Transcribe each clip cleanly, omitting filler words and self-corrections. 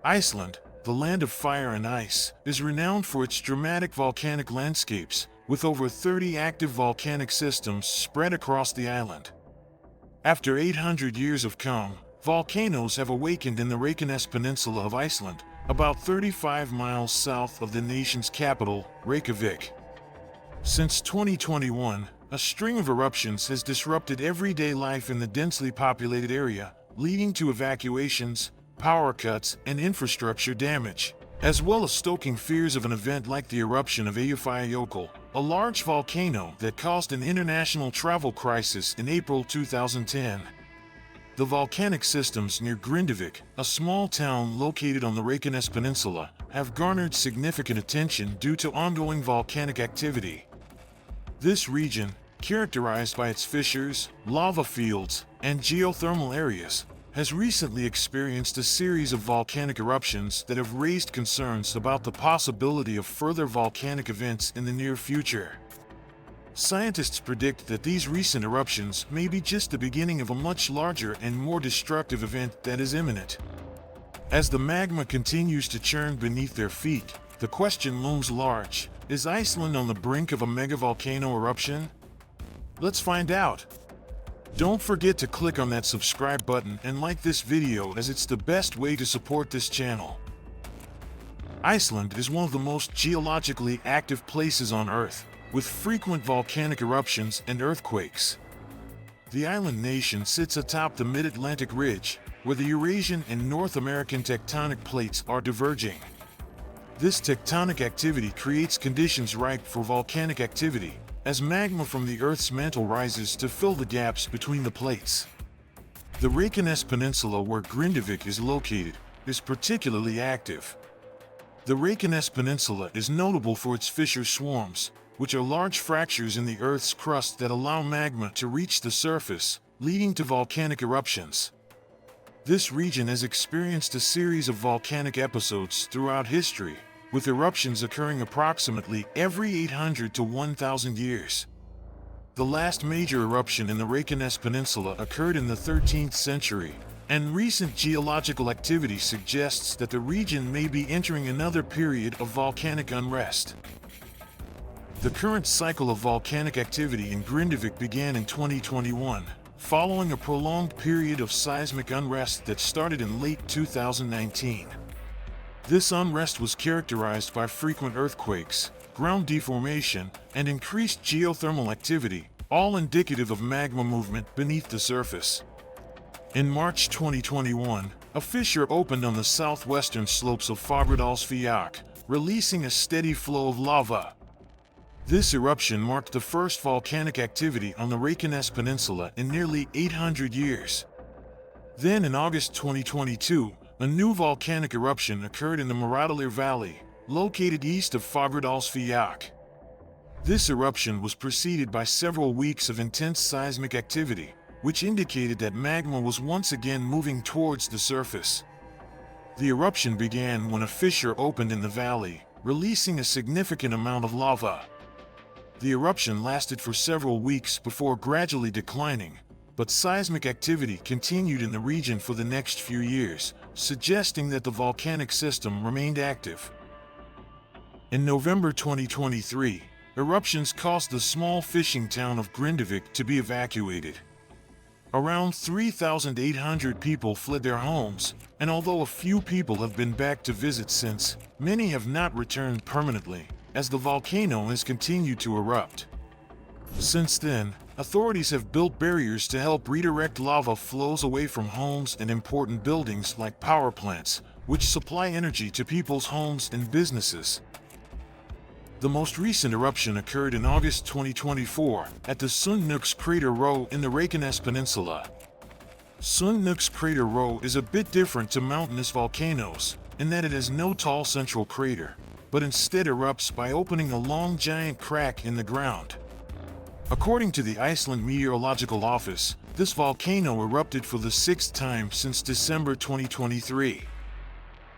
Iceland, the land of fire and ice, is renowned for its dramatic volcanic landscapes, with over 30 active volcanic systems spread across the island. After 800 years of calm, volcanoes have awakened in the Reykjanes Peninsula of Iceland, about 35 miles south of the nation's capital, Reykjavik. Since 2021, a string of eruptions has disrupted everyday life in the densely populated area, leading to evacuations, power cuts, and infrastructure damage, as well as stoking fears of an event like the eruption of Eyjafjallajökull, a large volcano that caused an international travel crisis in April 2010. The volcanic systems near Grindavík, a small town located on the Reykjanes Peninsula, have garnered significant attention due to ongoing volcanic activity. This region, characterized by its fissures, lava fields, and geothermal areas, has recently experienced a series of volcanic eruptions that have raised concerns about the possibility of further volcanic events in the near future. Scientists predict that these recent eruptions may be just the beginning of a much larger and more destructive event that is imminent. As the magma continues to churn beneath their feet, the question looms large: is Iceland on the brink of a mega volcano eruption? Let's find out. Don't forget to click on that subscribe button and like this video, as it's the best way to support this channel. Iceland is one of the most geologically active places on Earth, with frequent volcanic eruptions and earthquakes. The island nation sits atop the mid-Atlantic ridge, where the Eurasian and North American tectonic plates are diverging. This tectonic activity creates conditions ripe for volcanic activity, as magma from the Earth's mantle rises to fill the gaps between the plates. The Reykjanes Peninsula, where Grindavík is located, is particularly active. The Reykjanes Peninsula is notable for its fissure swarms, which are large fractures in the Earth's crust that allow magma to reach the surface, leading to volcanic eruptions. This region has experienced a series of volcanic episodes throughout history, with eruptions occurring approximately every 800 to 1,000 years. The last major eruption in the Reykjanes Peninsula occurred in the 13th century, and recent geological activity suggests that the region may be entering another period of volcanic unrest. The current cycle of volcanic activity in Grindavík began in 2021, following a prolonged period of seismic unrest that started in late 2019. This unrest was characterized by frequent earthquakes, ground deformation, and increased geothermal activity, all indicative of magma movement beneath the surface. In March 2021, a fissure opened on the southwestern slopes of Eyjafjallajökull, releasing a steady flow of lava. This eruption marked the first volcanic activity on the Reykjanes Peninsula in nearly 800 years. Then in August 2022, a new volcanic eruption occurred in the Mýrdalur Valley, located east of Eyjafjallajökull. This eruption was preceded by several weeks of intense seismic activity, which indicated that magma was once again moving towards the surface. The eruption began when a fissure opened in the valley, releasing a significant amount of lava. The eruption lasted for several weeks before gradually declining, but seismic activity continued in the region for the next few years, suggesting that the volcanic system remained active. In November 2023, eruptions caused the small fishing town of Grindavík to be evacuated. Around 3,800 people fled their homes, and although a few people have been back to visit since, many have not returned permanently, as the volcano has continued to erupt. Since then, authorities have built barriers to help redirect lava flows away from homes and important buildings like power plants, which supply energy to people's homes and businesses. The most recent eruption occurred in August 2024 at the Sundhnúks crater Rho in the Reykjanes Peninsula. Sundhnúks crater Rho is a bit different to mountainous volcanoes in that it has no tall central crater, but instead erupts by opening a long giant crack in the ground. According to the Iceland Meteorological Office, this volcano erupted for the 6th time since December 2023.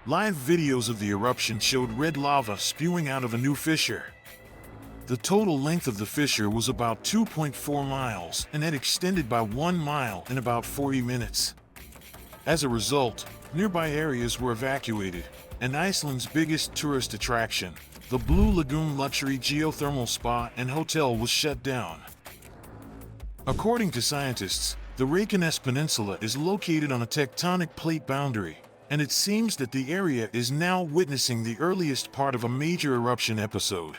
Live videos of the eruption showed red lava spewing out of a new fissure. The total length of the fissure was about 2.4 miles and had extended by 1 mile in about 40 minutes. As a result, nearby areas were evacuated, and Iceland's biggest tourist attraction, the Blue Lagoon luxury geothermal spa and hotel, was shut down. According to scientists, the Reykjanes Peninsula is located on a tectonic plate boundary, and it seems that the area is now witnessing the earliest part of a major eruption episode.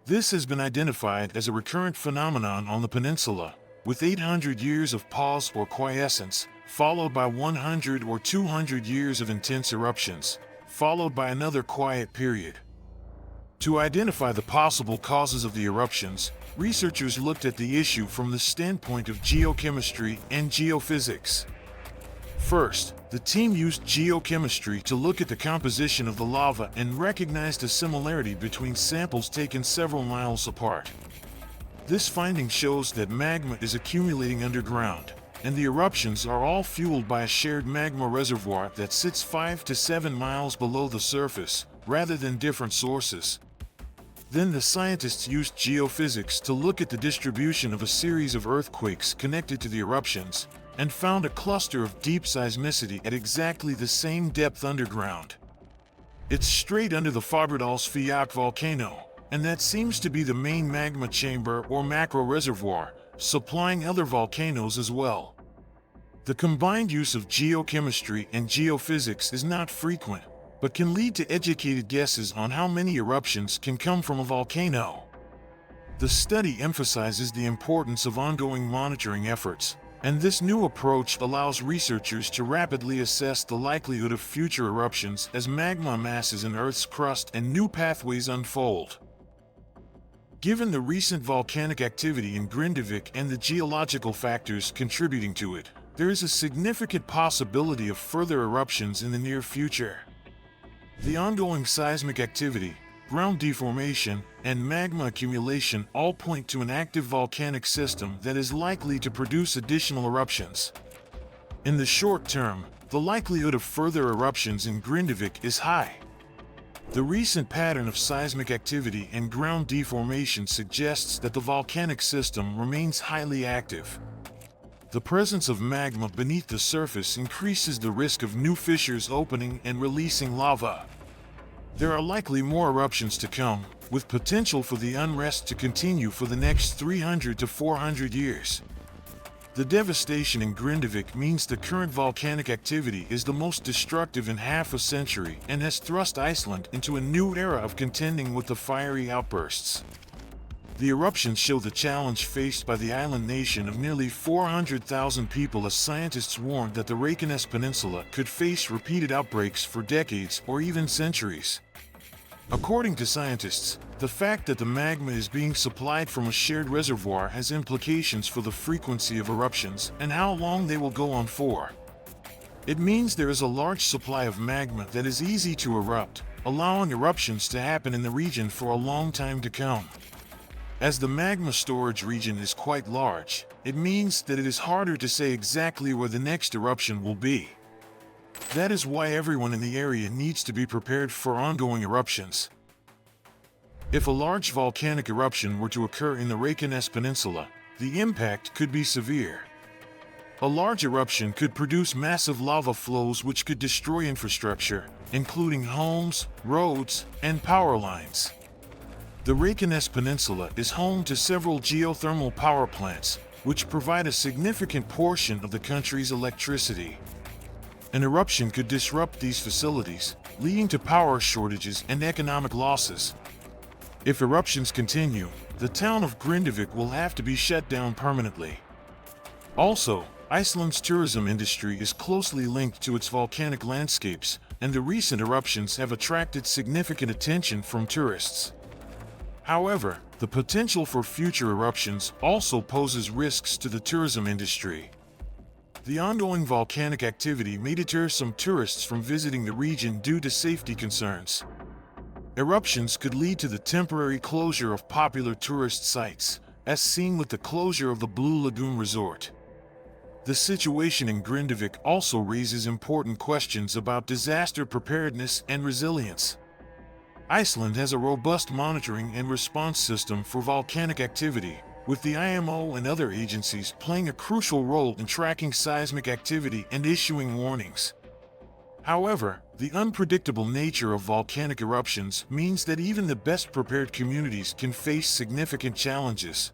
This has been identified as a recurrent phenomenon on the peninsula, with 800 years of pause or quiescence, followed by 100 or 200 years of intense eruptions, followed by another quiet period. To identify the possible causes of the eruptions, researchers looked at the issue from the standpoint of geochemistry and geophysics. First, the team used geochemistry to look at the composition of the lava and recognized a similarity between samples taken several miles apart. This finding shows that magma is accumulating underground, and the eruptions are all fueled by a shared magma reservoir that sits 5 to 7 miles below the surface, rather than different sources. Then the scientists used geophysics to look at the distribution of a series of earthquakes connected to the eruptions, and found a cluster of deep seismicity at exactly the same depth underground. It's straight under the Fagradalsfjall volcano, and that seems to be the main magma chamber or macro reservoir, supplying other volcanoes as well. The combined use of geochemistry and geophysics is not frequent, but can lead to educated guesses on how many eruptions can come from a volcano. The study emphasizes the importance of ongoing monitoring efforts, and this new approach allows researchers to rapidly assess the likelihood of future eruptions as magma masses in Earth's crust and new pathways unfold. Given the recent volcanic activity in Grindavík and the geological factors contributing to it, there is a significant possibility of further eruptions in the near future. The ongoing seismic activity, ground deformation, and magma accumulation all point to an active volcanic system that is likely to produce additional eruptions. In the short term, the likelihood of further eruptions in Grindavík is high. The recent pattern of seismic activity and ground deformation suggests that the volcanic system remains highly active. The presence of magma beneath the surface increases the risk of new fissures opening and releasing lava. There are likely more eruptions to come, with potential for the unrest to continue for the next 300 to 400 years. The devastation in Grindavík means the current volcanic activity is the most destructive in half a century and has thrust Iceland into a new era of contending with the fiery outbursts. The eruptions show the challenge faced by the island nation of nearly 400,000 people, as scientists warned that the Reykjanes Peninsula could face repeated outbreaks for decades or even centuries. According to scientists, the fact that the magma is being supplied from a shared reservoir has implications for the frequency of eruptions and how long they will go on for. It means there is a large supply of magma that is easy to erupt, allowing eruptions to happen in the region for a long time to come. As the magma storage region is quite large, it means that it is harder to say exactly where the next eruption will be. That is why everyone in the area needs to be prepared for ongoing eruptions. If a large volcanic eruption were to occur in the Reykjanes Peninsula, the impact could be severe. A large eruption could produce massive lava flows which could destroy infrastructure, including homes, roads, and power lines. The Reykjanes Peninsula is home to several geothermal power plants, which provide a significant portion of the country's electricity. An eruption could disrupt these facilities, leading to power shortages and economic losses. If eruptions continue, the town of Grindavík will have to be shut down permanently. Also, Iceland's tourism industry is closely linked to its volcanic landscapes, and the recent eruptions have attracted significant attention from tourists. However, the potential for future eruptions also poses risks to the tourism industry. The ongoing volcanic activity may deter some tourists from visiting the region due to safety concerns. Eruptions could lead to the temporary closure of popular tourist sites, as seen with the closure of the Blue Lagoon Resort. The situation in Grindavík also raises important questions about disaster preparedness and resilience. Iceland has a robust monitoring and response system for volcanic activity, with the IMO and other agencies playing a crucial role in tracking seismic activity and issuing warnings. However, the unpredictable nature of volcanic eruptions means that even the best prepared communities can face significant challenges.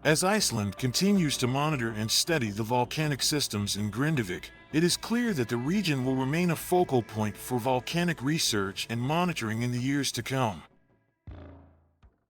As Iceland continues to monitor and study the volcanic systems in Grindavík, it is clear that the region will remain a focal point for volcanic research and monitoring in the years to come.